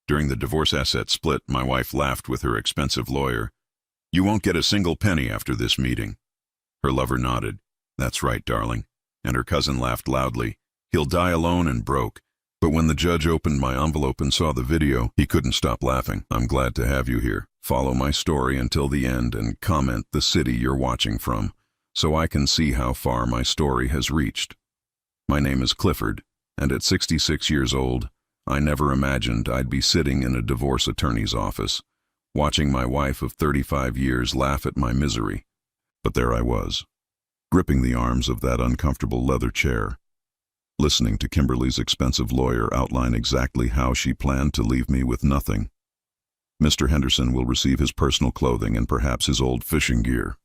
During the divorce asset split, my wife laughed with her expensive lawyer. "You won't get a single penny after this meeting." Her lover nodded. "That's right, darling." And her cousin laughed loudly. "He'll die alone and broke." But when the judge opened my envelope and saw the video, he couldn't stop laughing. "I'm glad to have you here. Follow my story until the end and comment the city you're watching from, so I can see how far my story has reached. My name is Clifford, and at 66 years old, I never imagined I'd be sitting in a divorce attorney's office, watching my wife of 35 years laugh at my misery. But there I was, gripping the arms of that uncomfortable leather chair, listening to Kimberly's expensive lawyer outline exactly how she planned to leave me with nothing. "Mr. Henderson will receive his personal clothing and perhaps his old fishing gear,"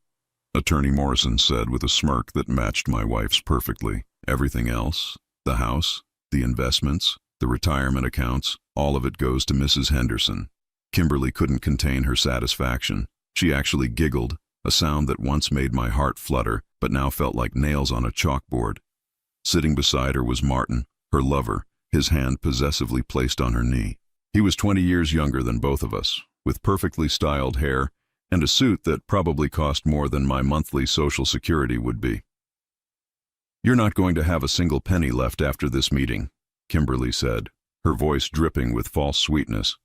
Attorney Morrison said with a smirk that matched my wife's perfectly. "Everything else, the house, the investments, the retirement accounts, all of it goes to Mrs. Henderson." Kimberly couldn't contain her satisfaction. She actually giggled, a sound that once made my heart flutter, but now felt like nails on a chalkboard. Sitting beside her was Martin, her lover, his hand possessively placed on her knee. He was 20 years younger than both of us, with perfectly styled hair and a suit that probably cost more than my monthly Social Security would be. "You're not going to have a single penny left after this meeting," Kimberly said, her voice dripping with false sweetness.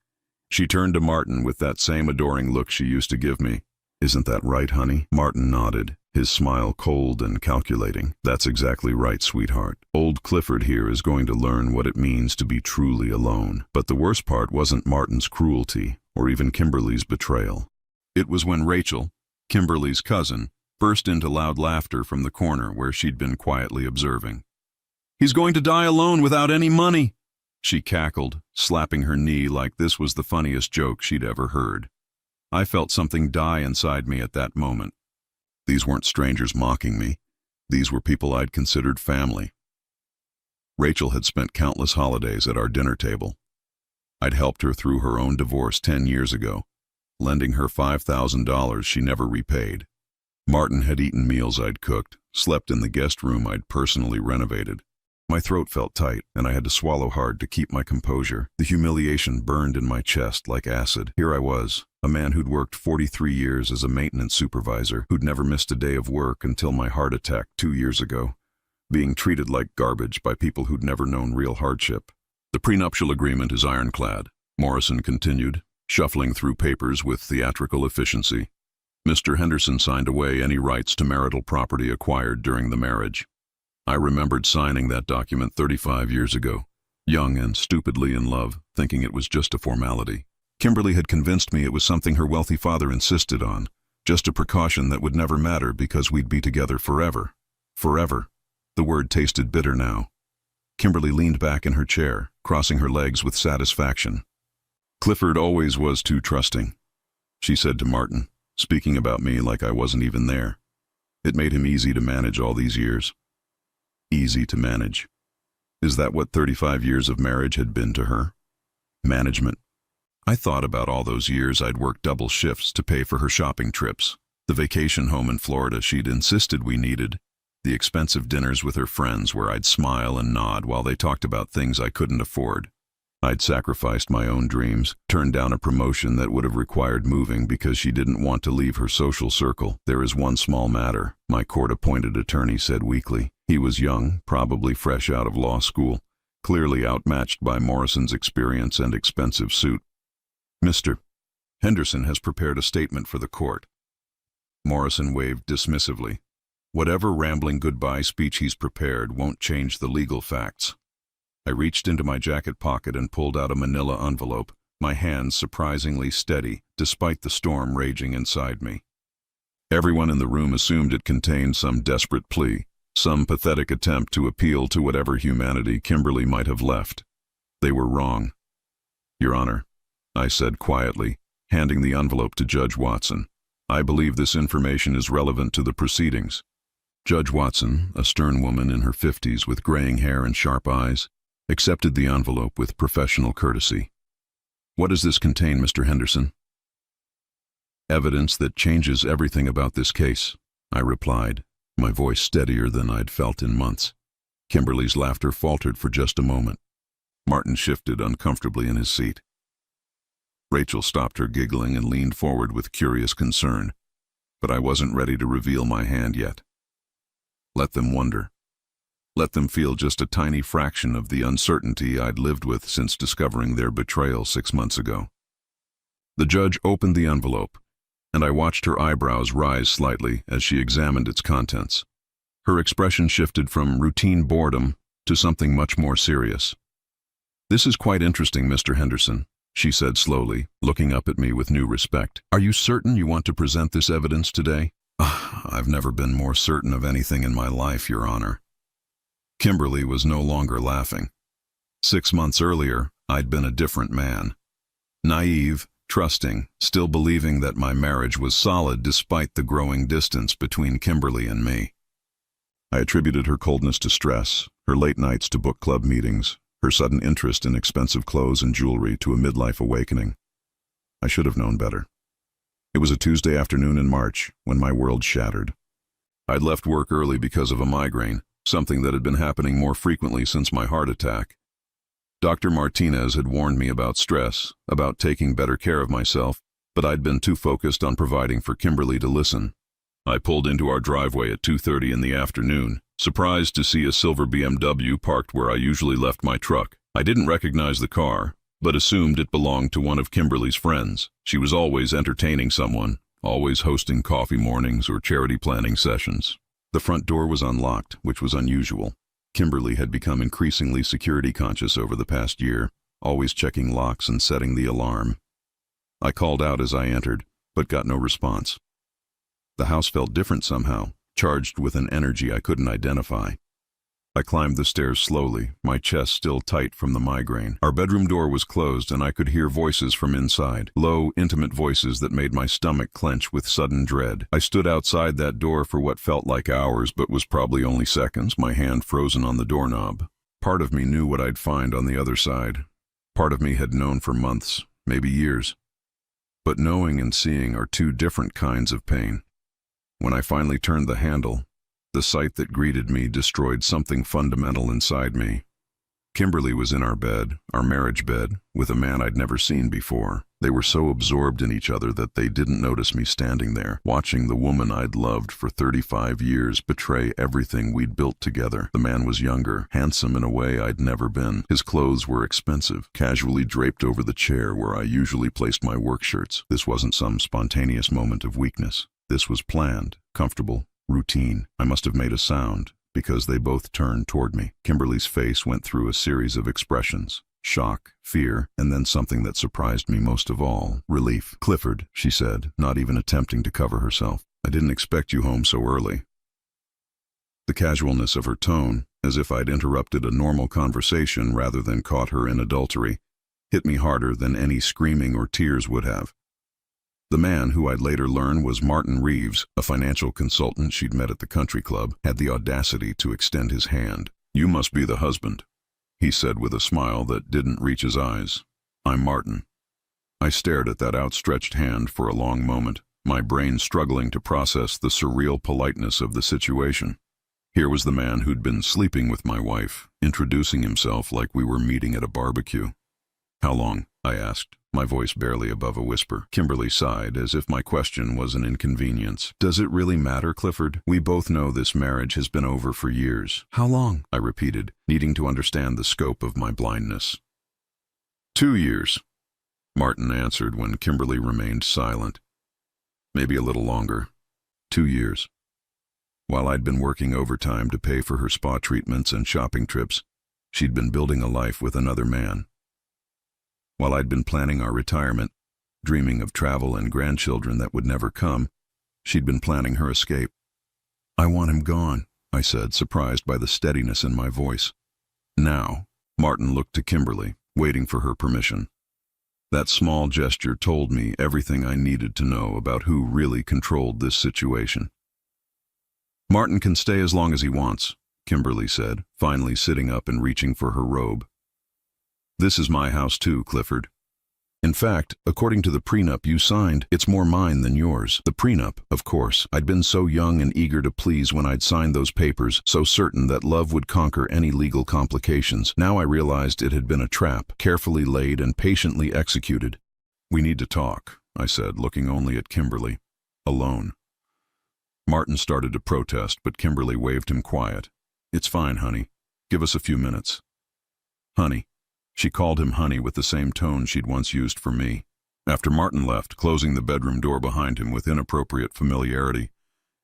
She turned to Martin with that same adoring look she used to give me. "Isn't that right, honey?" Martin nodded, his smile cold and calculating. "That's exactly right, sweetheart. Old Clifford here is going to learn what it means to be truly alone." But the worst part wasn't Martin's cruelty, or even Kimberly's betrayal. It was when Rachel, Kimberly's cousin, burst into loud laughter from the corner where she'd been quietly observing. "He's going to die alone without any money," she cackled, slapping her knee like this was the funniest joke she'd ever heard. I felt something die inside me at that moment. These weren't strangers mocking me. These were people I'd considered family. Rachel had spent countless holidays at our dinner table. I'd helped her through her own divorce 10 years ago, lending her $5,000 she never repaid. Martin had eaten meals I'd cooked, slept in the guest room I'd personally renovated. My throat felt tight, and I had to swallow hard to keep my composure. The humiliation burned in my chest like acid. Here I was, a man who'd worked 43 years as a maintenance supervisor, who'd never missed a day of work until my heart attack 2 years ago, being treated like garbage by people who'd never known real hardship. "The prenuptial agreement is ironclad," Morrison continued, shuffling through papers with theatrical efficiency. "Mr. Henderson signed away any rights to marital property acquired during the marriage." I remembered signing that document 35 years ago, young and stupidly in love, thinking it was just a formality. Kimberly had convinced me it was something her wealthy father insisted on, just a precaution that would never matter because we'd be together forever. Forever. The word tasted bitter now. Kimberly leaned back in her chair, crossing her legs with satisfaction. "Clifford always was too trusting," she said to Martin, speaking about me like I wasn't even there. "It made him easy to manage all these years." Easy to manage. Is that what 35 years of marriage had been to her? Management. I thought about all those years I'd worked double shifts to pay for her shopping trips, the vacation home in Florida she'd insisted we needed, the expensive dinners with her friends where I'd smile and nod while they talked about things I couldn't afford. I'd sacrificed my own dreams, turned down a promotion that would have required moving because she didn't want to leave her social circle. "There is one small matter," my court-appointed attorney said weakly. He was young, probably fresh out of law school, clearly outmatched by Morrison's experience and expensive suit. "Mr. Henderson has prepared a statement for the court." Morrison waved dismissively. "Whatever rambling goodbye speech he's prepared won't change the legal facts." I reached into my jacket pocket and pulled out a manila envelope, my hands surprisingly steady despite the storm raging inside me. Everyone in the room assumed it contained some desperate plea, some pathetic attempt to appeal to whatever humanity Kimberly might have left. They were wrong. "Your Honor," I said quietly, handing the envelope to Judge Watson, "I believe this information is relevant to the proceedings." Judge Watson, a stern woman in her 50s with graying hair and sharp eyes, accepted the envelope with professional courtesy. "What does this contain, Mr. Henderson?" "Evidence that changes everything about this case," I replied, my voice steadier than I'd felt in months. Kimberly's laughter faltered for just a moment. Martin shifted uncomfortably in his seat. Rachel stopped her giggling and leaned forward with curious concern, but I wasn't ready to reveal my hand yet. Let them wonder. Let them feel just a tiny fraction of the uncertainty I'd lived with since discovering their betrayal 6 months ago. The judge opened the envelope, and I watched her eyebrows rise slightly as she examined its contents. Her expression shifted from routine boredom to something much more serious. "This is quite interesting, Mr. Henderson," she said slowly, looking up at me with new respect. "Are you certain you want to present this evidence today?" "I've never been more certain of anything in my life, Your Honor." Kimberly was no longer laughing. 6 months earlier, I'd been a different man. Naive, trusting, still believing that my marriage was solid despite the growing distance between Kimberly and me. I attributed her coldness to stress, her late nights to book club meetings, her sudden interest in expensive clothes and jewelry to a midlife awakening. I should have known better. It was a Tuesday afternoon in March when my world shattered. I'd left work early because of a migraine, something that had been happening more frequently since my heart attack. Dr. Martinez had warned me about stress, about taking better care of myself, but I'd been too focused on providing for Kimberly to listen. I pulled into our driveway at 2:30 in the afternoon, surprised to see a silver BMW parked where I usually left my truck. I didn't recognize the car, but assumed it belonged to one of Kimberly's friends. She was always entertaining someone, always hosting coffee mornings or charity planning sessions. The front door was unlocked, which was unusual. Kimberly had become increasingly security conscious over the past year, always checking locks and setting the alarm. I called out as I entered, but got no response. The house felt different somehow, charged with an energy I couldn't identify. I climbed the stairs slowly, my chest still tight from the migraine. Our bedroom door was closed and I could hear voices from inside, low, intimate voices that made my stomach clench with sudden dread. I stood outside that door for what felt like hours but was probably only seconds, my hand frozen on the doorknob. Part of me knew what I'd find on the other side. Part of me had known for months, maybe years. But knowing and seeing are two different kinds of pain. When I finally turned the handle, the sight that greeted me destroyed something fundamental inside me. Kimberly was in our bed, our marriage bed, with a man I'd never seen before. They were so absorbed in each other that they didn't notice me standing there, watching the woman I'd loved for 35 years betray everything we'd built together. The man was younger, handsome in a way I'd never been. His clothes were expensive, casually draped over the chair where I usually placed my work shirts. This wasn't some spontaneous moment of weakness. This was planned, comfortable, routine. I must have made a sound, because they both turned toward me. Kimberly's face went through a series of expressions. Shock, fear, and then something that surprised me most of all, relief. "Clifford," she said, not even attempting to cover herself. "I didn't expect you home so early." The casualness of her tone, as if I'd interrupted a normal conversation rather than caught her in adultery, hit me harder than any screaming or tears would have. The man, who I'd later learn was Martin Reeves, a financial consultant she'd met at the country club, had the audacity to extend his hand. "You must be the husband," he said with a smile that didn't reach his eyes. "I'm Martin." I stared at that outstretched hand for a long moment, my brain struggling to process the surreal politeness of the situation. Here was the man who'd been sleeping with my wife, introducing himself like we were meeting at a barbecue. "How long?" I asked, my voice barely above a whisper. Kimberly sighed, as if my question was an inconvenience. "Does it really matter, Clifford? We both know this marriage has been over for years." "How long?" I repeated, needing to understand the scope of my blindness. 2 years, Martin answered when Kimberly remained silent. "Maybe a little longer. 2 years. While I'd been working overtime to pay for her spa treatments and shopping trips, she'd been building a life with another man. While I'd been planning our retirement, dreaming of travel and grandchildren that would never come, she'd been planning her escape. "I want him gone," I said, surprised by the steadiness in my voice. Now, Martin looked to Kimberly, waiting for her permission. That small gesture told me everything I needed to know about who really controlled this situation. "Martin can stay as long as he wants," Kimberly said, finally sitting up and reaching for her robe. "This is my house too, Clifford. In fact, according to the prenup you signed, it's more mine than yours." The prenup, of course. I'd been so young and eager to please when I'd signed those papers, so certain that love would conquer any legal complications. Now I realized it had been a trap, carefully laid and patiently executed. We need to talk, I said, looking only at Kimberly. Alone. Martin started to protest, but Kimberly waved him quiet. It's fine, honey. Give us a few minutes. Honey. She called him honey with the same tone she'd once used for me. After Martin left, closing the bedroom door behind him with inappropriate familiarity,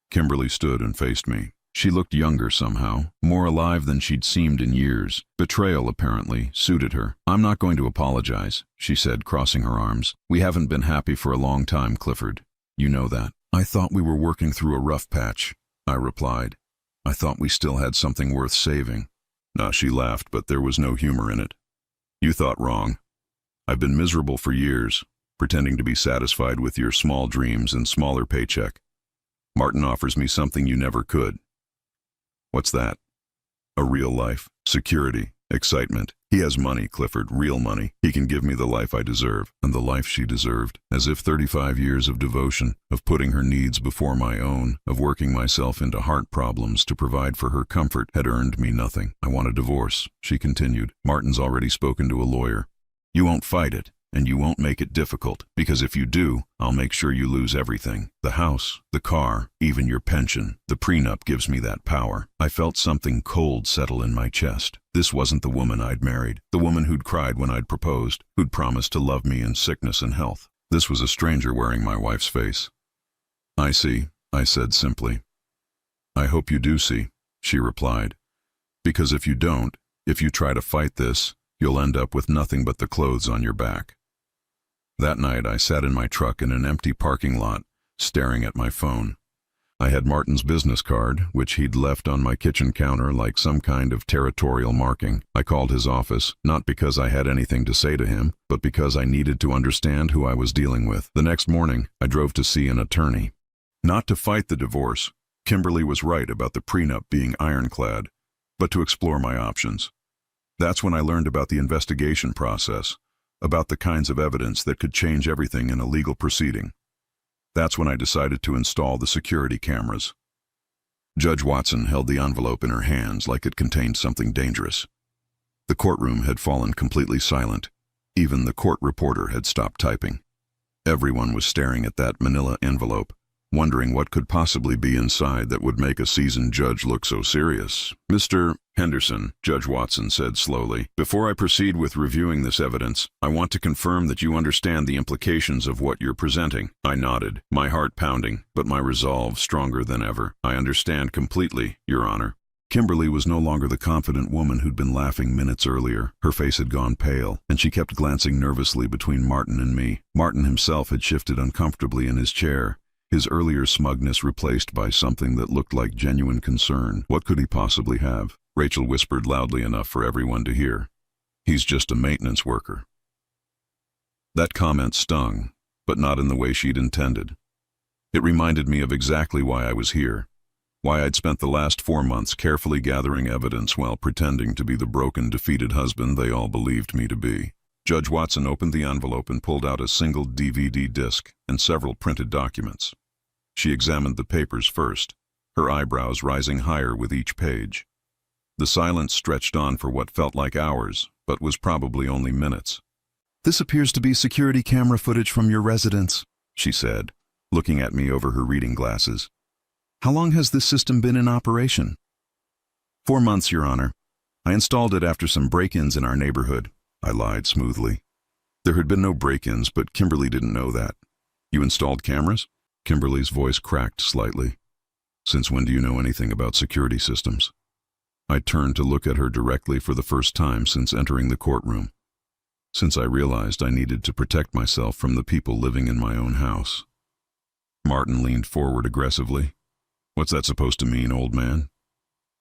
Kimberly stood and faced me. She looked younger somehow, more alive than she'd seemed in years. Betrayal, apparently, suited her. I'm not going to apologize, she said, crossing her arms. We haven't been happy for a long time, Clifford. You know that. I thought we were working through a rough patch, I replied. I thought we still had something worth saving. She laughed, but there was no humor in it. You thought wrong. I've been miserable for years, pretending to be satisfied with your small dreams and smaller paycheck. Martin offers me something you never could. What's that? A real life, security, excitement. He has money, Clifford, real money. He can give me the life I deserve, and the life she deserved. As if 35 years of devotion, of putting her needs before my own, of working myself into heart problems to provide for her comfort had earned me nothing. I want a divorce, she continued. Martin's already spoken to a lawyer. You won't fight it. And you won't make it difficult, because if you do, I'll make sure you lose everything. The house, the car, even your pension. The prenup gives me that power. I felt something cold settle in my chest. This wasn't the woman I'd married, the woman who'd cried when I'd proposed, who'd promised to love me in sickness and health. This was a stranger wearing my wife's face. I see, I said simply. I hope you do see, she replied. Because if you don't, if you try to fight this, you'll end up with nothing but the clothes on your back. That night, I sat in my truck in an empty parking lot, staring at my phone. I had Martin's business card, which he'd left on my kitchen counter like some kind of territorial marking. I called his office, not because I had anything to say to him, but because I needed to understand who I was dealing with. The next morning, I drove to see an attorney. Not to fight the divorce. Kimberly was right about the prenup being ironclad, but to explore my options. That's when I learned about the investigation process, about the kinds of evidence that could change everything in a legal proceeding. That's when I decided to install the security cameras. Judge Watson held the envelope in her hands like it contained something dangerous. The courtroom had fallen completely silent. Even the court reporter had stopped typing. Everyone was staring at that manila envelope, wondering what could possibly be inside that would make a seasoned judge look so serious. Mr. Henderson, Judge Watson said slowly, before I proceed with reviewing this evidence, I want to confirm that you understand the implications of what you're presenting. I nodded, my heart pounding, but my resolve stronger than ever. I understand completely, Your Honor. Kimberly was no longer the confident woman who'd been laughing minutes earlier. Her face had gone pale, and she kept glancing nervously between Martin and me. Martin himself had shifted uncomfortably in his chair, his earlier smugness replaced by something that looked like genuine concern. What could he possibly have? Rachel whispered loudly enough for everyone to hear. He's just a maintenance worker. That comment stung, but not in the way she'd intended. It reminded me of exactly why I was here, why I'd spent the last 4 months carefully gathering evidence while pretending to be the broken, defeated husband they all believed me to be. Judge Watson opened the envelope and pulled out a single DVD disc and several printed documents. She examined the papers first, her eyebrows rising higher with each page. The silence stretched on for what felt like hours, but was probably only minutes. This appears to be security camera footage from your residence, she said, looking at me over her reading glasses. How long has this system been in operation? 4 months, Your Honor. I installed it after some break-ins in our neighborhood. I lied smoothly. There had been no break-ins, but Kimberly didn't know that. You installed cameras? Kimberly's voice cracked slightly. Since when do you know anything about security systems? I turned to look at her directly for the first time since entering the courtroom, since I realized I needed to protect myself from the people living in my own house. Martin leaned forward aggressively. What's that supposed to mean, old man?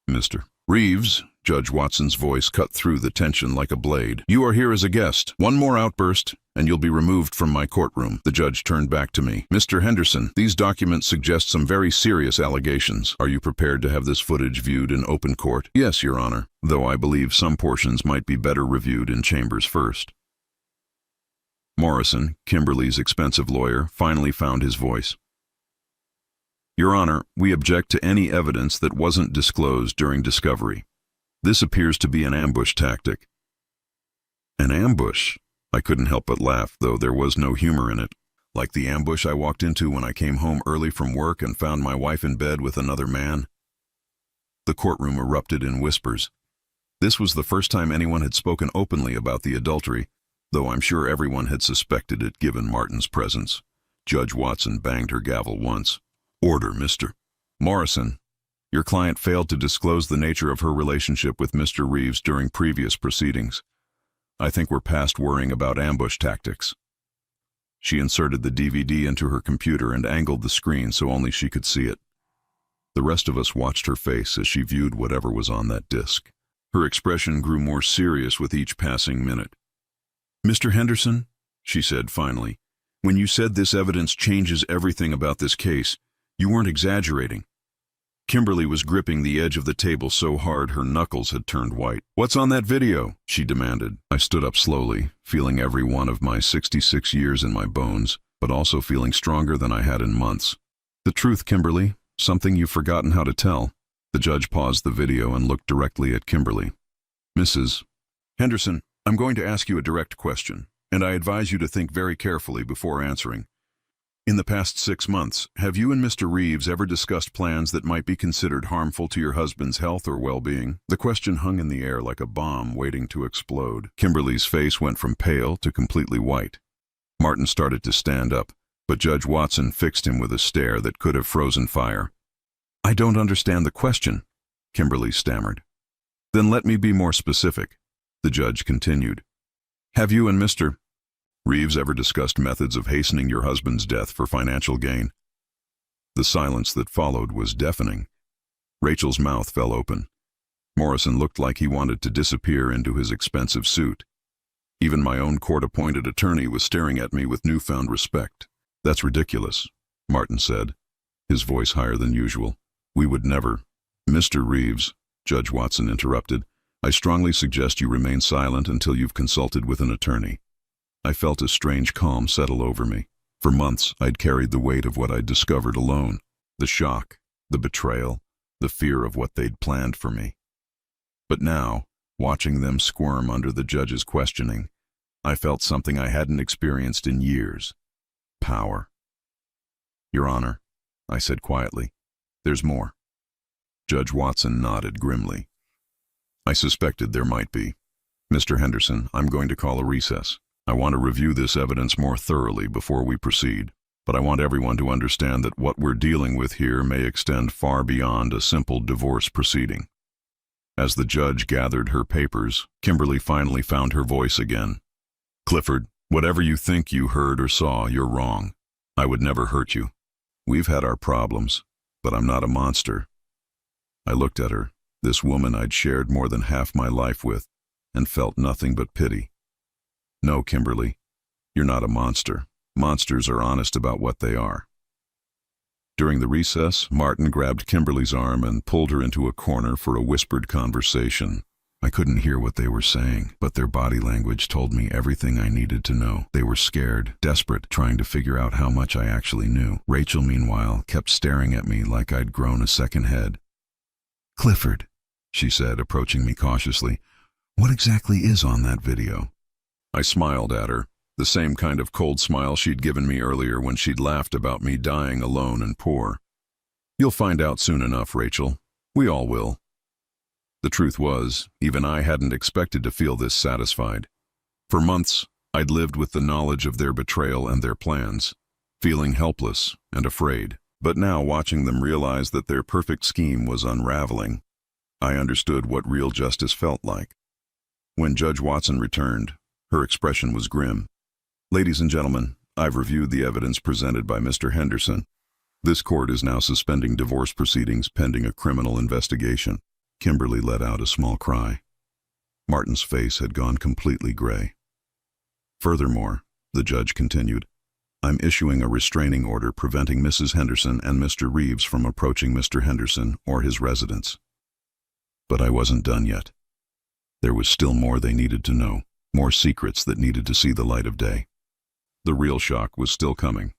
Mr. Reeves, Judge Watson's voice cut through the tension like a blade. You are here as a guest. One more outburst, and you'll be removed from my courtroom. The judge turned back to me. Mr. Henderson, these documents suggest some very serious allegations. Are you prepared to have this footage viewed in open court? Yes, Your Honor, though I believe some portions might be better reviewed in chambers first. Morrison, Kimberly's expensive lawyer, finally found his voice. Your Honor, we object to any evidence that wasn't disclosed during discovery. This appears to be an ambush tactic. An ambush? I couldn't help but laugh, though there was no humor in it. Like the ambush I walked into when I came home early from work and found my wife in bed with another man. The courtroom erupted in whispers. This was the first time anyone had spoken openly about the adultery, though I'm sure everyone had suspected it given Martin's presence. Judge Watson banged her gavel once. "Order, Mr. Morrison. Your client failed to disclose the nature of her relationship with Mr. Reeves during previous proceedings. I think we're past worrying about ambush tactics." She inserted the DVD into her computer and angled the screen so only she could see it. The rest of us watched her face as she viewed whatever was on that disc. Her expression grew more serious with each passing minute. "Mr. Henderson," she said finally, "when you said this evidence changes everything about this case, you weren't exaggerating." Kimberly was gripping the edge of the table so hard her knuckles had turned white. "What's on that video?" she demanded. I stood up slowly, feeling every one of my 66 years in my bones, but also feeling stronger than I had in months. "The truth, Kimberly, something you've forgotten how to tell." The judge paused the video and looked directly at Kimberly. "Mrs. Henderson, I'm going to ask you a direct question, and I advise you to think very carefully before answering. In the past 6 months, have you and Mr. Reeves ever discussed plans that might be considered harmful to your husband's health or well-being?" The question hung in the air like a bomb waiting to explode. Kimberly's face went from pale to completely white. Martin started to stand up, but Judge Watson fixed him with a stare that could have frozen fire. "I don't understand the question," Kimberly stammered. "Then let me be more specific," the judge continued. "Have you and Mr. Reeves ever discussed methods of hastening your husband's death for financial gain?" The silence that followed was deafening. Rachel's mouth fell open. Morrison looked like he wanted to disappear into his expensive suit. Even my own court-appointed attorney was staring at me with newfound respect. "That's ridiculous," Martin said, his voice higher than usual. "We would never—" "Mr. Reeves," Judge Watson interrupted, "I strongly suggest you remain silent until you've consulted with an attorney." I felt a strange calm settle over me. For months, I'd carried the weight of what I'd discovered alone. The shock, the betrayal, the fear of what they'd planned for me. But now, watching them squirm under the judge's questioning, I felt something I hadn't experienced in years. Power. "Your Honor," I said quietly, "there's more." Judge Watson nodded grimly. "I suspected there might be. Mr. Henderson, I'm going to call a recess. I want to review this evidence more thoroughly before we proceed, but I want everyone to understand that what we're dealing with here may extend far beyond a simple divorce proceeding." As the judge gathered her papers, Kimberly finally found her voice again. "Clifford, whatever you think you heard or saw, you're wrong. I would never hurt you. We've had our problems, but I'm not a monster." I looked at her, this woman I'd shared more than half my life with, and felt nothing but pity. "No, Kimberly, you're not a monster. Monsters are honest about what they are." During the recess, Martin grabbed Kimberly's arm and pulled her into a corner for a whispered conversation. I couldn't hear what they were saying, but their body language told me everything I needed to know. They were scared, desperate, trying to figure out how much I actually knew. Rachel, meanwhile, kept staring at me like I'd grown a second head. "Clifford," she said, approaching me cautiously, "what exactly is on that video?" I smiled at her, the same kind of cold smile she'd given me earlier when she'd laughed about me dying alone and poor. "You'll find out soon enough, Rachel. We all will." The truth was, even I hadn't expected to feel this satisfied. For months, I'd lived with the knowledge of their betrayal and their plans, feeling helpless and afraid. But now, watching them realize that their perfect scheme was unraveling, I understood what real justice felt like. When Judge Watson returned, her expression was grim. "Ladies and gentlemen, I've reviewed the evidence presented by Mr. Henderson. This court is now suspending divorce proceedings pending a criminal investigation." Kimberly let out a small cry. Martin's face had gone completely gray. "Furthermore," the judge continued, "I'm issuing a restraining order preventing Mrs. Henderson and Mr. Reeves from approaching Mr. Henderson or his residence." But I wasn't done yet. There was still more they needed to know. More secrets that needed to see the light of day. The real shock was still coming.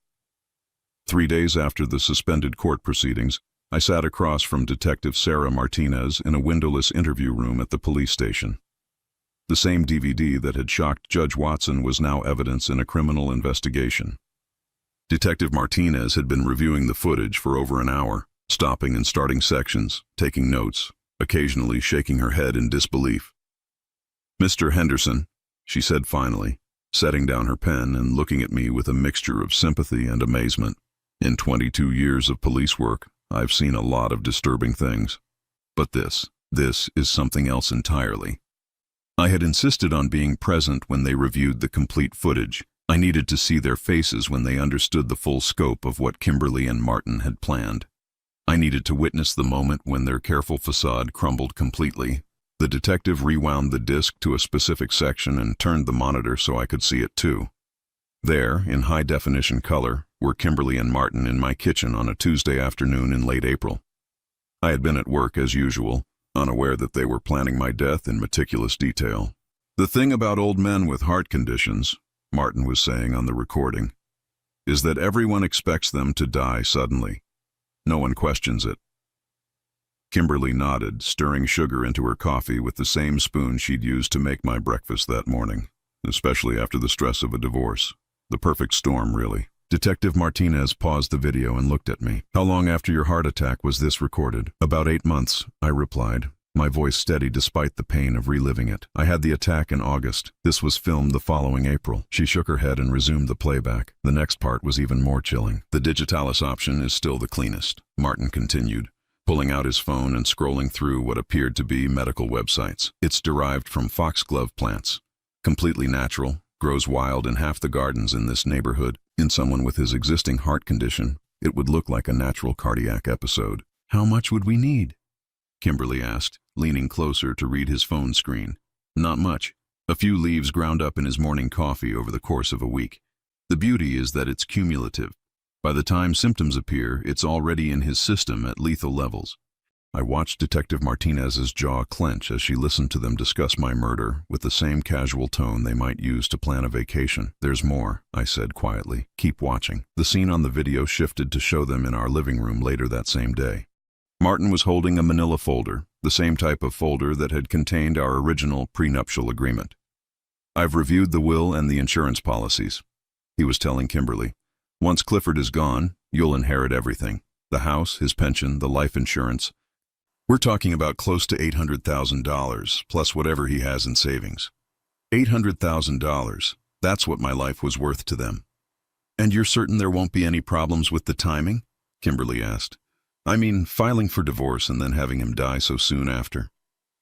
3 days after the suspended court proceedings, I sat across from Detective Sarah Martinez in a windowless interview room at the police station. The same DVD that had shocked Judge Watson was now evidence in a criminal investigation. Detective Martinez had been reviewing the footage for over an hour, stopping and starting sections, taking notes, occasionally shaking her head in disbelief. "Mr. Henderson," she said finally, setting down her pen and looking at me with a mixture of sympathy and amazement. "In 22 years of police work, I've seen a lot of disturbing things. But this is something else entirely. I had insisted on being present when they reviewed the complete footage. I needed to see their faces when they understood the full scope of what Kimberly and Martin had planned. I needed to witness the moment when their careful facade crumbled completely." The detective rewound the disc to a specific section and turned the monitor so I could see it too. There, in high-definition color, were Kimberly and Martin in my kitchen on a Tuesday afternoon in late April. I had been at work as usual, unaware that they were planning my death in meticulous detail. "The thing about old men with heart conditions," Martin was saying on the recording, "is that everyone expects them to die suddenly. No one questions it." Kimberly nodded, stirring sugar into her coffee with the same spoon she'd used to make my breakfast that morning, especially after the stress of a divorce. The perfect storm, really. Detective Martinez paused the video and looked at me. "How long after your heart attack was this recorded?" "About 8 months, I replied, my voice steady despite the pain of reliving it. "I had the attack in August. This was filmed the following April." She shook her head and resumed the playback. "The next part was even more chilling. The digitalis option is still the cleanest," Martin continued, pulling out his phone and scrolling through what appeared to be medical websites. "It's derived from foxglove plants. Completely natural, grows wild in half the gardens in this neighborhood. In someone with his existing heart condition, it would look like a natural cardiac episode." "How much would we need?" Kimberly asked, leaning closer to read his phone screen. "Not much. A few leaves ground up in his morning coffee over the course of a week. The beauty is that it's cumulative. By the time symptoms appear, it's already in his system at lethal levels." I watched Detective Martinez's jaw clench as she listened to them discuss my murder with the same casual tone they might use to plan a vacation. "There's more," I said quietly. "Keep watching." The scene on the video shifted to show them in our living room later that same day. Martin was holding a manila folder, the same type of folder that had contained our original prenuptial agreement. "I've reviewed the will and the insurance policies," he was telling Kimberly. "Once Clifford is gone, you'll inherit everything. The house, his pension, the life insurance. We're talking about close to $800,000, plus whatever he has in savings. $800,000, that's what my life was worth to them." "And you're certain there won't be any problems with the timing?" Kimberly asked. "I mean, filing for divorce and then having him die so soon after."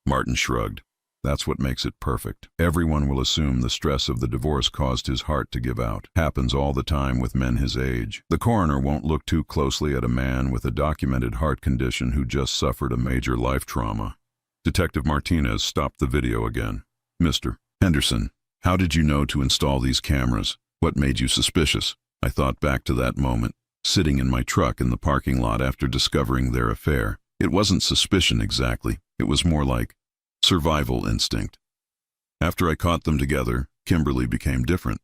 Martin shrugged. "That's what makes it perfect. Everyone will assume the stress of the divorce caused his heart to give out. Happens all the time with men his age. The coroner won't look too closely at a man with a documented heart condition who just suffered a major life trauma." Detective Martinez stopped the video again. "Mr. Henderson, how did you know to install these cameras? What made you suspicious?" I thought back to that moment, sitting in my truck in the parking lot after discovering their affair. It wasn't suspicion exactly. It was more like survival instinct. After I caught them together, Kimberly became different,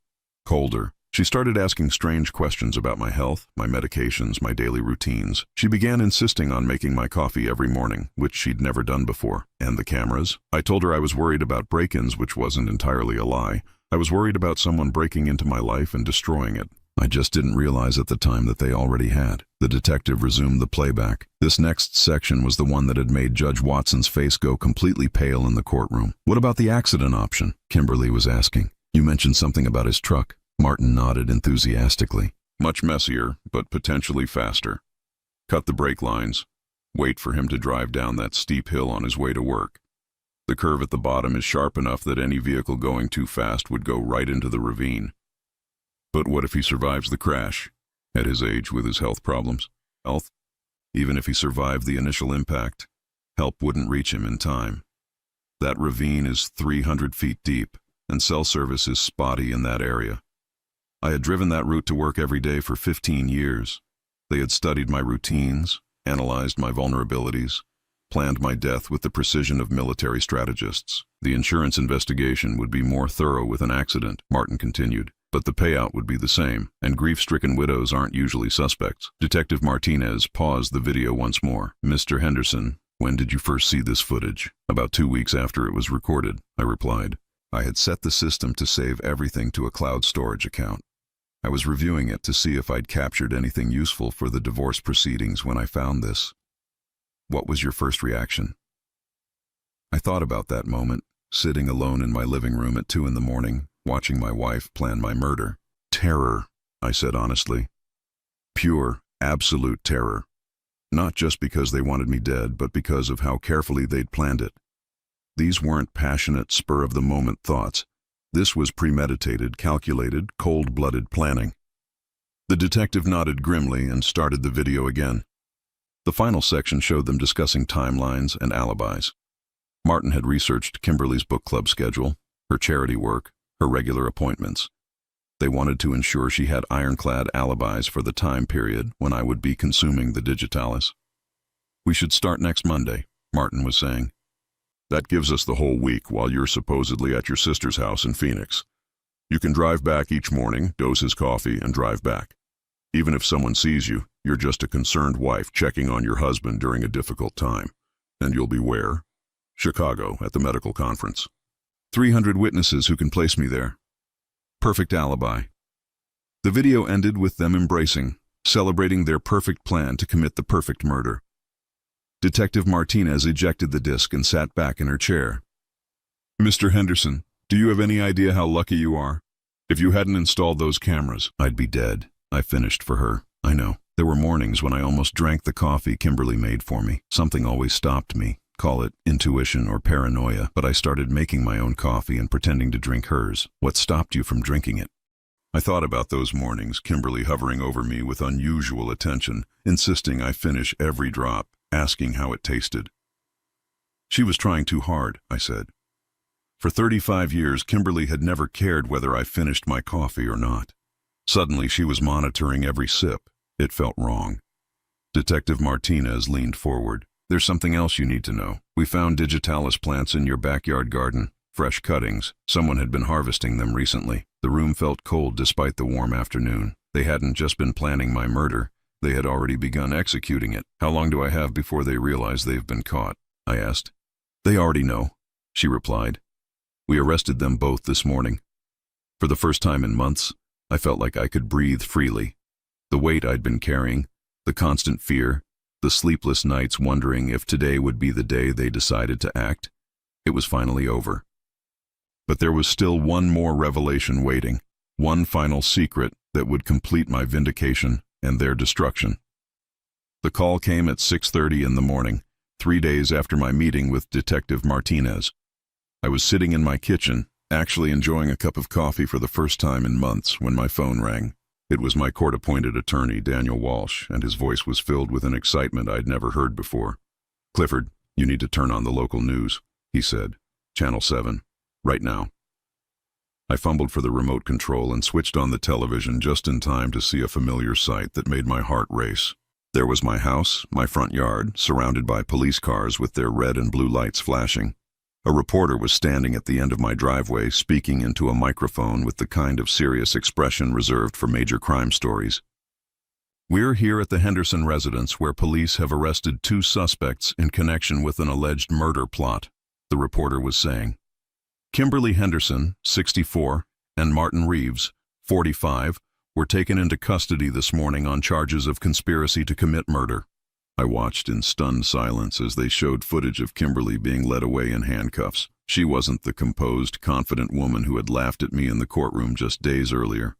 colder. She started asking strange questions about my health, my medications, my daily routines. She began insisting on making my coffee every morning, which she'd never done before. "And the cameras?" I told her I was worried about break-ins, which wasn't entirely a lie. I was worried about someone breaking into my life and destroying it. I just didn't realize at the time that they already had. The detective resumed the playback. This next section was the one that had made Judge Watson's face go completely pale in the courtroom. "What about the accident option?" Kimberly was asking. "You mentioned something about his truck." Martin nodded enthusiastically. "Much messier, but potentially faster. Cut the brake lines. Wait for him to drive down that steep hill on his way to work. The curve at the bottom is sharp enough that any vehicle going too fast would go right into the ravine. But what if he survives the crash? At his age, with his health problems? Health? Even if he survived the initial impact, help wouldn't reach him in time. That ravine is 300 feet deep, and cell service is spotty in that area. I had driven that route to work every day for 15 years. They had studied my routines, analyzed my vulnerabilities, planned my death with the precision of military strategists. The insurance investigation would be more thorough with an accident," Martin continued, "but the payout would be the same, and grief-stricken widows aren't usually suspects." Detective Martinez paused the video once more. "Mr. Henderson, when did you first see this footage?" "About 2 weeks after it was recorded," I replied. I had set the system to save everything to a cloud storage account. I was reviewing it to see if I'd captured anything useful for the divorce proceedings when I found this. What was your first reaction? I thought about that moment, sitting alone in my living room at 2 in the morning, watching my wife plan my murder. Terror, I said honestly. Pure, absolute terror. Not just because they wanted me dead, but because of how carefully they'd planned it. These weren't passionate, spur-of-the-moment thoughts. This was premeditated, calculated, cold-blooded planning. The detective nodded grimly and started the video again. The final section showed them discussing timelines and alibis. Martin had researched Kimberly's book club schedule, her charity work, her regular appointments. They wanted to ensure she had ironclad alibis for the time period when I would be consuming the digitalis. We should start next Monday, Martin was saying. That gives us the whole week while you're supposedly at your sister's house in Phoenix. You can drive back each morning, dose his coffee, and drive back. Even if someone sees you, you're just a concerned wife checking on your husband during a difficult time. And you'll be where? Chicago, at the medical conference. 300 witnesses who can place me there. Perfect alibi. The video ended with them embracing, celebrating their perfect plan to commit the perfect murder. Detective Martinez ejected the disc and sat back in her chair. Mr. Henderson, do you have any idea how lucky you are? If you hadn't installed those cameras, I'd be dead. I finished for her. I know. There were mornings when I almost drank the coffee Kimberly made for me. Something always stopped me. Call it intuition or paranoia, but I started making my own coffee and pretending to drink hers. What stopped you from drinking it? I thought about those mornings, Kimberly hovering over me with unusual attention, insisting I finish every drop, asking how it tasted. She was trying too hard, I said. For 35 years, Kimberly had never cared whether I finished my coffee or not. Suddenly, she was monitoring every sip. It felt wrong. Detective Martinez leaned forward. There's something else you need to know. We found digitalis plants in your backyard garden. Fresh cuttings. Someone had been harvesting them recently. The room felt cold despite the warm afternoon. They hadn't just been planning my murder. They had already begun executing it. How long do I have before they realize they've been caught? I asked. They already know, she replied. We arrested them both this morning. For the first time in months, I felt like I could breathe freely. The weight I'd been carrying, the constant fear, the sleepless nights wondering if today would be the day they decided to act, it was finally over. But there was still one more revelation waiting, one final secret that would complete my vindication and their destruction. The call came at 6:30 in the morning, 3 days after my meeting with Detective Martinez. I was sitting in my kitchen, actually enjoying a cup of coffee for the first time in months, when my phone rang. It was my court-appointed attorney, Daniel Walsh, and his voice was filled with an excitement I'd never heard before. Clifford, you need to turn on the local news, he said. Channel 7, right now. I fumbled for the remote control and switched on the television just in time to see a familiar sight that made my heart race. There was my house, my front yard, surrounded by police cars with their red and blue lights flashing. A reporter was standing at the end of my driveway, speaking into a microphone with the kind of serious expression reserved for major crime stories. We're here at the Henderson residence where police have arrested 2 suspects in connection with an alleged murder plot, the reporter was saying. Kimberly Henderson, 64, and Martin Reeves, 45, were taken into custody this morning on charges of conspiracy to commit murder. I watched in stunned silence as they showed footage of Kimberly being led away in handcuffs. She wasn't the composed, confident woman who had laughed at me in the courtroom just days earlier.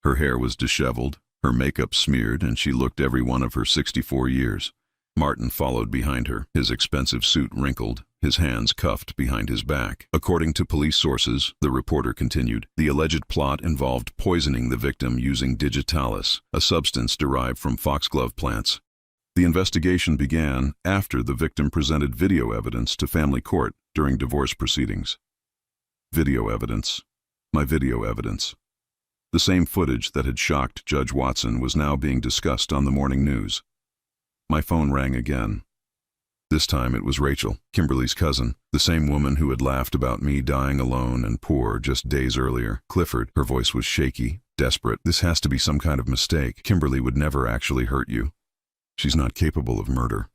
Her hair was disheveled, her makeup smeared, and she looked every one of her 64 years. Martin followed behind her, his expensive suit wrinkled, his hands cuffed behind his back. According to police sources, the reporter continued, the alleged plot involved poisoning the victim using digitalis, a substance derived from foxglove plants. The investigation began after the victim presented video evidence to family court during divorce proceedings. Video evidence. My video evidence. The same footage that had shocked Judge Watson was now being discussed on the morning news. My phone rang again. This time it was Rachel, Kimberly's cousin, the same woman who had laughed about me dying alone and poor just days earlier. Clifford, her voice was shaky, desperate. This has to be some kind of mistake. Kimberly would never actually hurt you. She's not capable of murder.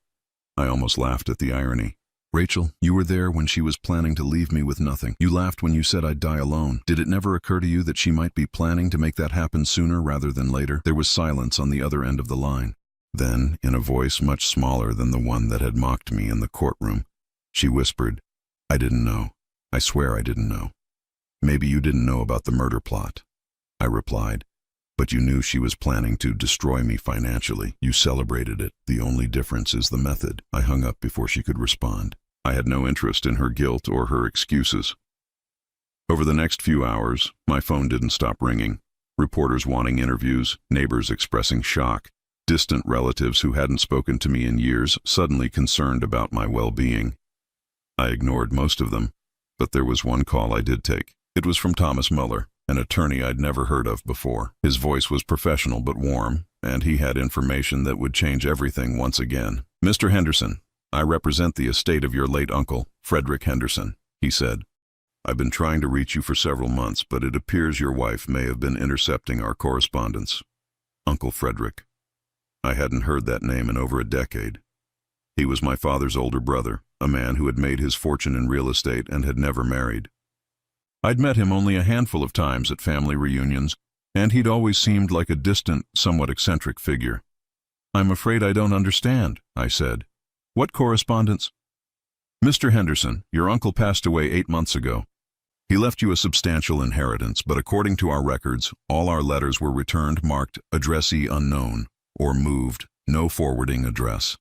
I almost laughed at the irony. Rachel, you were there when she was planning to leave me with nothing. You laughed when you said I'd die alone. Did it never occur to you that she might be planning to make that happen sooner rather than later? There was silence on the other end of the line. Then, in a voice much smaller than the one that had mocked me in the courtroom, she whispered, I didn't know. I swear I didn't know. Maybe you didn't know about the murder plot. I replied, but you knew she was planning to destroy me financially. You celebrated it. The only difference is the method. I hung up before she could respond. I had no interest in her guilt or her excuses. Over the next few hours, my phone didn't stop ringing. Reporters wanting interviews, neighbors expressing shock, distant relatives who hadn't spoken to me in years suddenly concerned about my well-being. I ignored most of them, but there was one call I did take. It was from Thomas Muller, an attorney I'd never heard of before. His voice was professional but warm, and he had information that would change everything once again. Mr. Henderson, I represent the estate of your late uncle, Frederick Henderson, he said. I've been trying to reach you for several months, but it appears your wife may have been intercepting our correspondence. Uncle Frederick. I hadn't heard that name in over a decade. He was my father's older brother, a man who had made his fortune in real estate and had never married. I'd met him only a handful of times at family reunions, and he'd always seemed like a distant, somewhat eccentric figure. I'm afraid I don't understand, I said. What correspondence? Mr. Henderson, your uncle passed away 8 months ago. He left you a substantial inheritance, but according to our records, all our letters were returned marked addressee unknown, or moved, no forwarding address.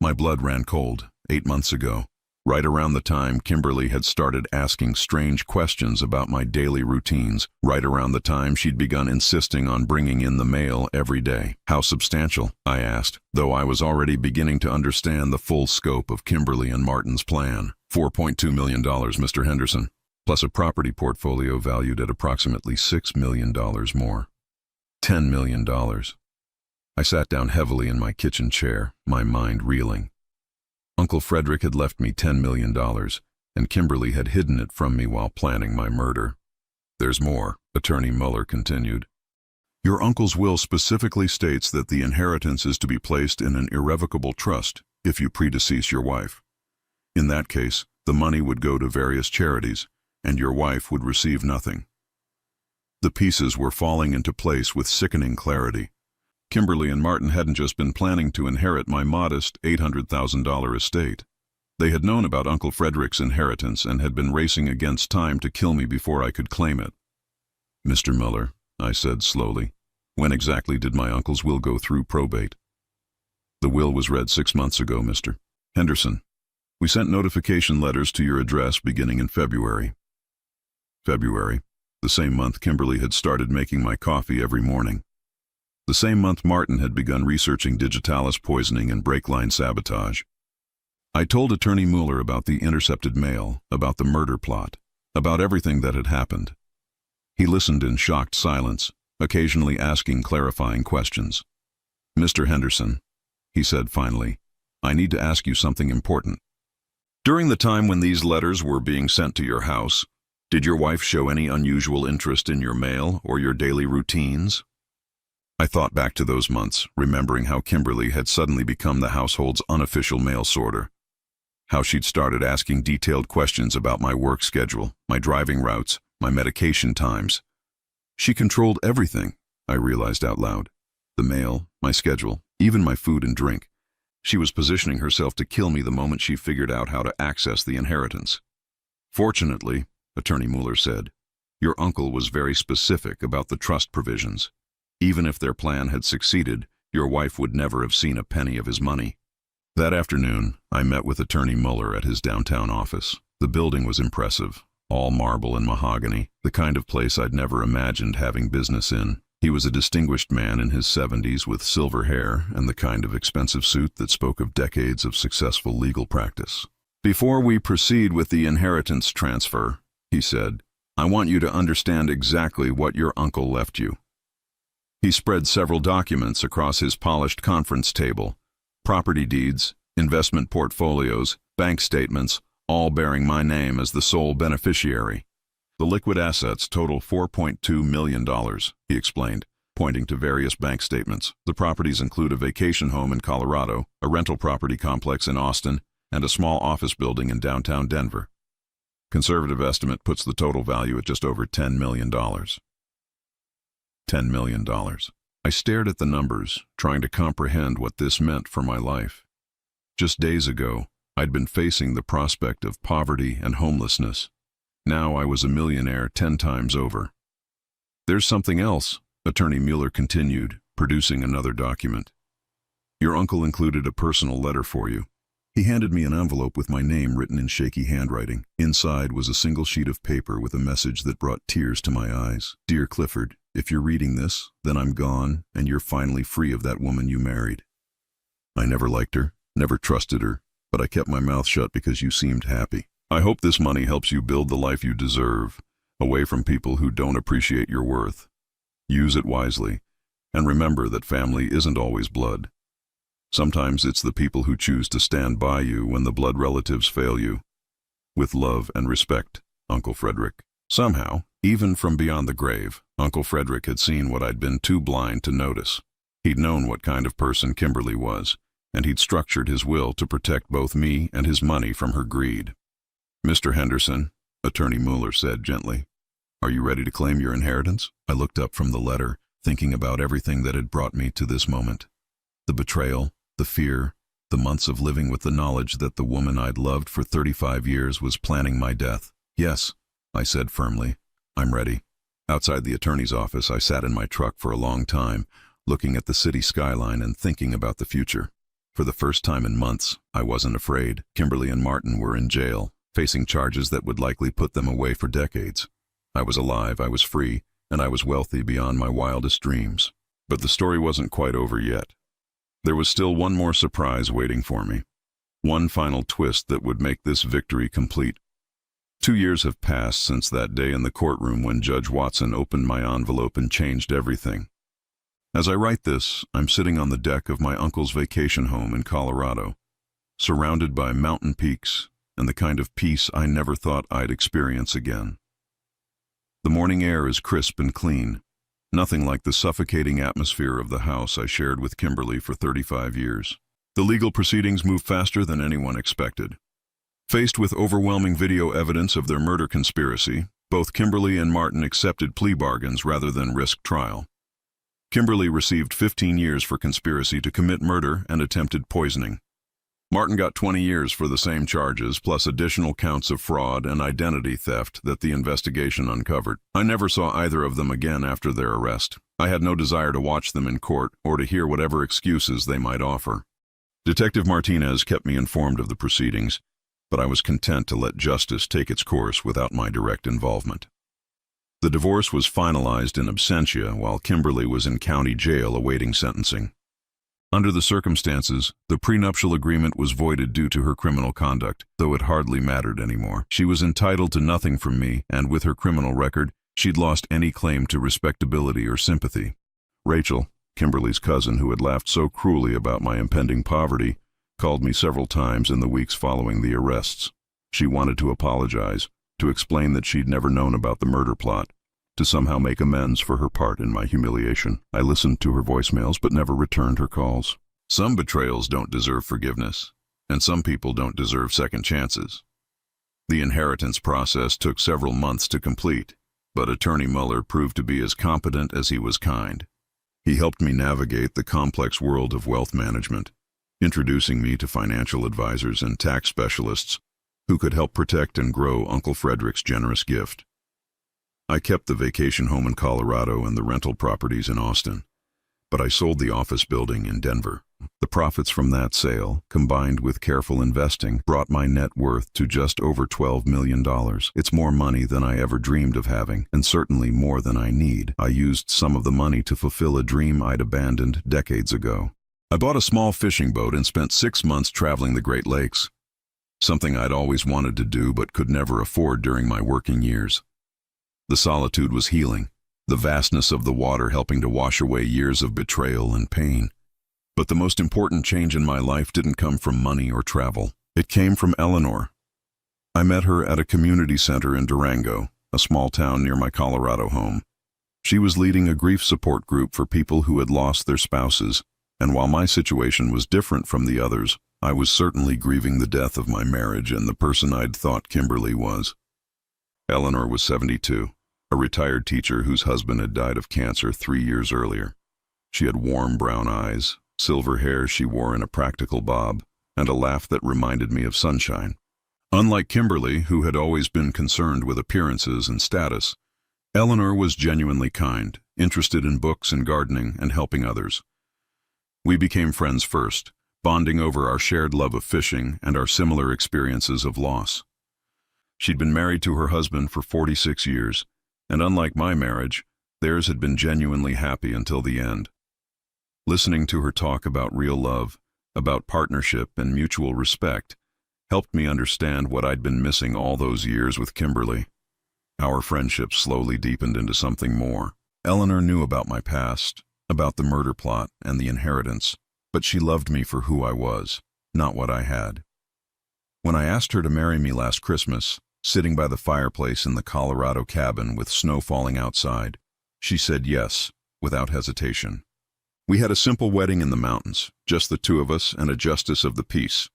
My blood ran cold. 8 months ago, right around the time Kimberly had started asking strange questions about my daily routines, right around the time she'd begun insisting on bringing in the mail every day. How substantial? I asked, though I was already beginning to understand the full scope of Kimberly and Martin's plan. $4.2 million, Mr. Henderson, plus a property portfolio valued at approximately $6 million more. $10 million. I sat down heavily in my kitchen chair, my mind reeling. Uncle Frederick had left me $10 million, and Kimberly had hidden it from me while planning my murder. There's more, Attorney Muller continued. Your uncle's will specifically states that the inheritance is to be placed in an irrevocable trust if you predecease your wife. In that case, the money would go to various charities, and your wife would receive nothing. The pieces were falling into place with sickening clarity. Kimberly and Martin hadn't just been planning to inherit my modest $800,000 estate. They had known about Uncle Frederick's inheritance and had been racing against time to kill me before I could claim it. Mr. Muller, I said slowly, when exactly did my uncle's will go through probate? The will was read 6 months ago, Mr. Henderson. We sent notification letters to your address beginning in February. February, the same month Kimberly had started making my coffee every morning. The same month Martin had begun researching digitalis poisoning and brake line sabotage. I told Attorney Muller about the intercepted mail, about the murder plot, about everything that had happened. He listened in shocked silence, occasionally asking clarifying questions. Mr. Henderson, he said finally, I need to ask you something important. During the time when these letters were being sent to your house, did your wife show any unusual interest in your mail or your daily routines? I thought back to those months, remembering how Kimberly had suddenly become the household's unofficial mail sorter. How she'd started asking detailed questions about my work schedule, my driving routes, my medication times. She controlled everything, I realized out loud. The mail, my schedule, even my food and drink. She was positioning herself to kill me the moment she figured out how to access the inheritance. Fortunately, Attorney Muller said, your uncle was very specific about the trust provisions. Even if their plan had succeeded, your wife would never have seen a penny of his money. That afternoon, I met with Attorney Muller at his downtown office. The building was impressive, all marble and mahogany, the kind of place I'd never imagined having business in. He was a distinguished man in his 70s with silver hair and the kind of expensive suit that spoke of decades of successful legal practice. Before we proceed with the inheritance transfer, he said, I want you to understand exactly what your uncle left you. He spread several documents across his polished conference table, property deeds, investment portfolios, bank statements, all bearing my name as the sole beneficiary. The liquid assets total $4.2 million, he explained, pointing to various bank statements. The properties include a vacation home in Colorado, a rental property complex in Austin, and a small office building in downtown Denver. Conservative estimate puts the total value at just over $10 million. $10 million. I stared at the numbers, trying to comprehend what this meant for my life. Just days ago, I'd been facing the prospect of poverty and homelessness. Now I was a millionaire 10 times over. There's something else, Attorney Mueller continued, producing another document. Your uncle included a personal letter for you. He handed me an envelope with my name written in shaky handwriting. Inside was a single sheet of paper with a message that brought tears to my eyes. Dear Clifford, if you're reading this, then I'm gone, and you're finally free of that woman you married. I never liked her, never trusted her, but I kept my mouth shut because you seemed happy. I hope this money helps you build the life you deserve, away from people who don't appreciate your worth. Use it wisely, and remember that family isn't always blood. Sometimes it's the people who choose to stand by you when the blood relatives fail you. With love and respect, Uncle Frederick. Somehow, even from beyond the grave, Uncle Frederick had seen what I'd been too blind to notice. He'd known what kind of person Kimberly was, and he'd structured his will to protect both me and his money from her greed. Mr. Henderson, Attorney Mueller said gently, are you ready to claim your inheritance? I looked up from the letter, thinking about everything that had brought me to this moment. The betrayal, the fear, the months of living with the knowledge that the woman I'd loved for 35 years was planning my death. Yes, I said firmly, I'm ready. Outside the attorney's office, I sat in my truck for a long time, looking at the city skyline and thinking about the future. For the first time in months, I wasn't afraid. Kimberly and Martin were in jail, facing charges that would likely put them away for decades. I was alive, I was free, and I was wealthy beyond my wildest dreams. But the story wasn't quite over yet. There was still one more surprise waiting for me. One final twist that would make this victory complete. 2 years have passed since that day in the courtroom when Judge Watson opened my envelope and changed everything. As I write this, I'm sitting on the deck of my uncle's vacation home in Colorado, surrounded by mountain peaks and the kind of peace I never thought I'd experience again. The morning air is crisp and clean, nothing like the suffocating atmosphere of the house I shared with Kimberly for 35 years. The legal proceedings move faster than anyone expected. Faced with overwhelming video evidence of their murder conspiracy, both Kimberly and Martin accepted plea bargains rather than risk trial. Kimberly received 15 years for conspiracy to commit murder and attempted poisoning. Martin got 20 years for the same charges, plus additional counts of fraud and identity theft that the investigation uncovered. I never saw either of them again after their arrest. I had no desire to watch them in court or to hear whatever excuses they might offer. Detective Martinez kept me informed of the proceedings, but I was content to let justice take its course without my direct involvement. The divorce was finalized in absentia while Kimberly was in county jail awaiting sentencing. Under the circumstances, the prenuptial agreement was voided due to her criminal conduct, though it hardly mattered anymore. She was entitled to nothing from me, and with her criminal record, she'd lost any claim to respectability or sympathy. Rachel, Kimberly's cousin who had laughed so cruelly about my impending poverty, called me several times in the weeks following the arrests. She wanted to apologize, to explain that she'd never known about the murder plot, to somehow make amends for her part in my humiliation. I listened to her voicemails but never returned her calls. Some betrayals don't deserve forgiveness, and some people don't deserve second chances. The inheritance process took several months to complete, but Attorney Mueller proved to be as competent as he was kind. He helped me navigate the complex world of wealth management, introducing me to financial advisors and tax specialists who could help protect and grow Uncle Frederick's generous gift. I kept the vacation home in Colorado and the rental properties in Austin, but I sold the office building in Denver. The profits from that sale, combined with careful investing, brought my net worth to just over $12 million. It's more money than I ever dreamed of having, and certainly more than I need. I used some of the money to fulfill a dream I'd abandoned decades ago. I bought a small fishing boat and spent 6 months traveling the Great Lakes, something I'd always wanted to do but could never afford during my working years. The solitude was healing, the vastness of the water helping to wash away years of betrayal and pain. But the most important change in my life didn't come from money or travel. It came from Eleanor. I met her at a community center in Durango, a small town near my Colorado home. She was leading a grief support group for people who had lost their spouses, and while my situation was different from the others, I was certainly grieving the death of my marriage and the person I'd thought Kimberly was. Eleanor was 72, a retired teacher whose husband had died of cancer 3 years earlier. She had warm brown eyes, silver hair she wore in a practical bob, and a laugh that reminded me of sunshine. Unlike Kimberly, who had always been concerned with appearances and status, Eleanor was genuinely kind, interested in books and gardening and helping others. We became friends first, bonding over our shared love of fishing and our similar experiences of loss. She'd been married to her husband for 46 years, and unlike my marriage, theirs had been genuinely happy until the end. Listening to her talk about real love, about partnership and mutual respect, helped me understand what I'd been missing all those years with Kimberly. Our friendship slowly deepened into something more. Eleanor knew about my past, about the murder plot and the inheritance, but she loved me for who I was, not what I had. When I asked her to marry me last Christmas, sitting by the fireplace in the Colorado cabin with snow falling outside, she said yes, without hesitation. We had a simple wedding in the mountains, just the two of us and a justice of the peace.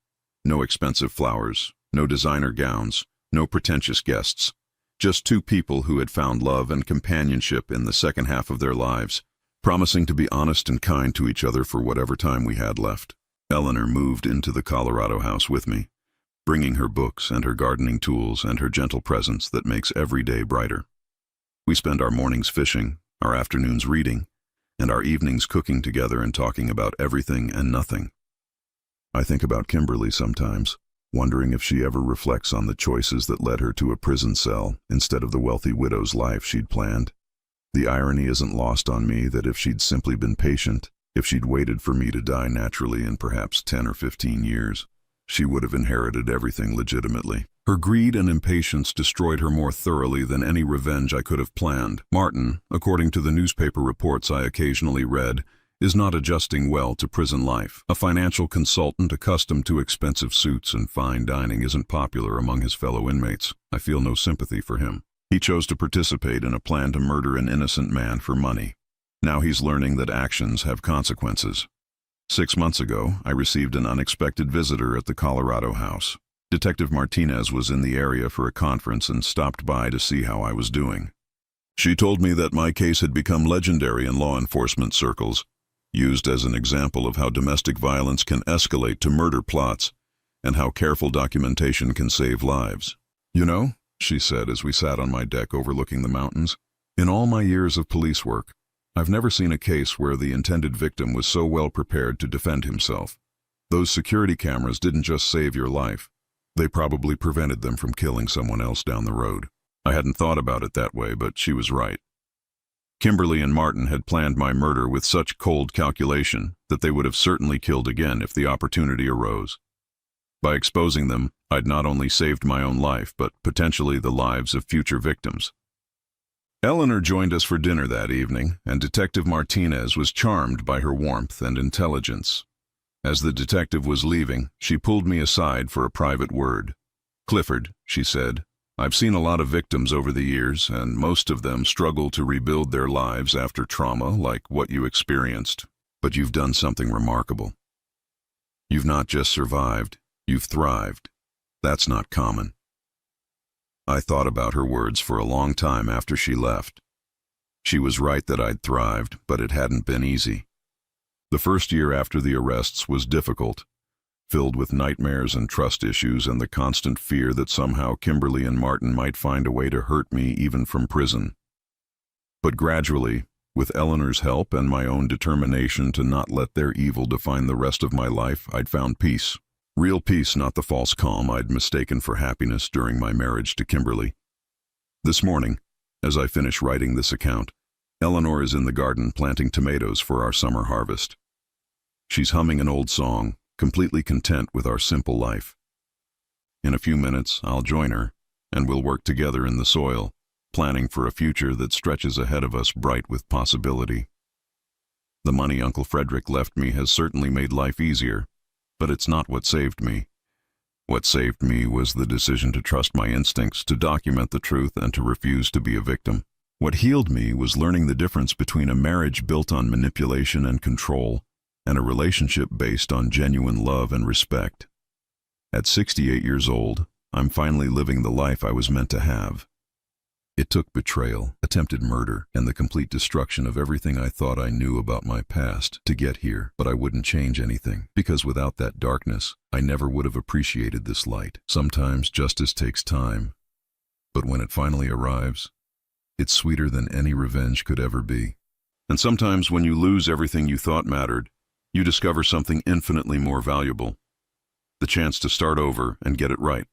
No expensive flowers, no designer gowns, no pretentious guests. Just two people who had found love and companionship in the second half of their lives, promising to be honest and kind to each other for whatever time we had left. Eleanor moved into the Colorado house with me, bringing her books and her gardening tools and her gentle presence that makes every day brighter. We spend our mornings fishing, our afternoons reading, and our evenings cooking together and talking about everything and nothing. I think about Kimberly sometimes, wondering if she ever reflects on the choices that led her to a prison cell instead of the wealthy widow's life she'd planned. The irony isn't lost on me that if she'd simply been patient, if she'd waited for me to die naturally in perhaps 10 or 15 years, she would have inherited everything legitimately. Her greed and impatience destroyed her more thoroughly than any revenge I could have planned. Martin, according to the newspaper reports I occasionally read, is not adjusting well to prison life. A financial consultant accustomed to expensive suits and fine dining isn't popular among his fellow inmates. I feel no sympathy for him. He chose to participate in a plan to murder an innocent man for money. Now he's learning that actions have consequences. 6 months ago, I received an unexpected visitor at the Colorado house. Detective Martinez was in the area for a conference and stopped by to see how I was doing. She told me that my case had become legendary in law enforcement circles, used as an example of how domestic violence can escalate to murder plots and how careful documentation can save lives. You know, she said as we sat on my deck overlooking the mountains, in all my years of police work, I've never seen a case where the intended victim was so well prepared to defend himself. Those security cameras didn't just save your life, they probably prevented them from killing someone else down the road. I hadn't thought about it that way, but she was right. Kimberly and Martin had planned my murder with such cold calculation that they would have certainly killed again if the opportunity arose. By exposing them, I'd not only saved my own life, but potentially the lives of future victims. Eleanor joined us for dinner that evening, and Detective Martinez was charmed by her warmth and intelligence. As the detective was leaving, she pulled me aside for a private word. "Clifford," she said, "I've seen a lot of victims over the years, and most of them struggle to rebuild their lives after trauma like what you experienced. But you've done something remarkable. You've not just survived, you've thrived. That's not common." I thought about her words for a long time after she left. She was right that I'd thrived, but it hadn't been easy. The first year after the arrests was difficult, filled with nightmares and trust issues and the constant fear that somehow Kimberly and Martin might find a way to hurt me even from prison. But gradually, with Eleanor's help and my own determination to not let their evil define the rest of my life, I'd found peace. Real peace, not the false calm I'd mistaken for happiness during my marriage to Kimberly. This morning, as I finish writing this account, Eleanor is in the garden planting tomatoes for our summer harvest. She's humming an old song, completely content with our simple life. In a few minutes, I'll join her, and we'll work together in the soil, planning for a future that stretches ahead of us bright with possibility. The money Uncle Frederick left me has certainly made life easier, but it's not what saved me. What saved me was the decision to trust my instincts, to document the truth, and to refuse to be a victim. What healed me was learning the difference between a marriage built on manipulation and control and a relationship based on genuine love and respect. At 68 years old, I'm finally living the life I was meant to have. It took betrayal, attempted murder, and the complete destruction of everything I thought I knew about my past to get here, but I wouldn't change anything, because without that darkness, I never would have appreciated this light. Sometimes justice takes time, but when it finally arrives, it's sweeter than any revenge could ever be. And sometimes when you lose everything you thought mattered, you discover something infinitely more valuable: the chance to start over and get it right.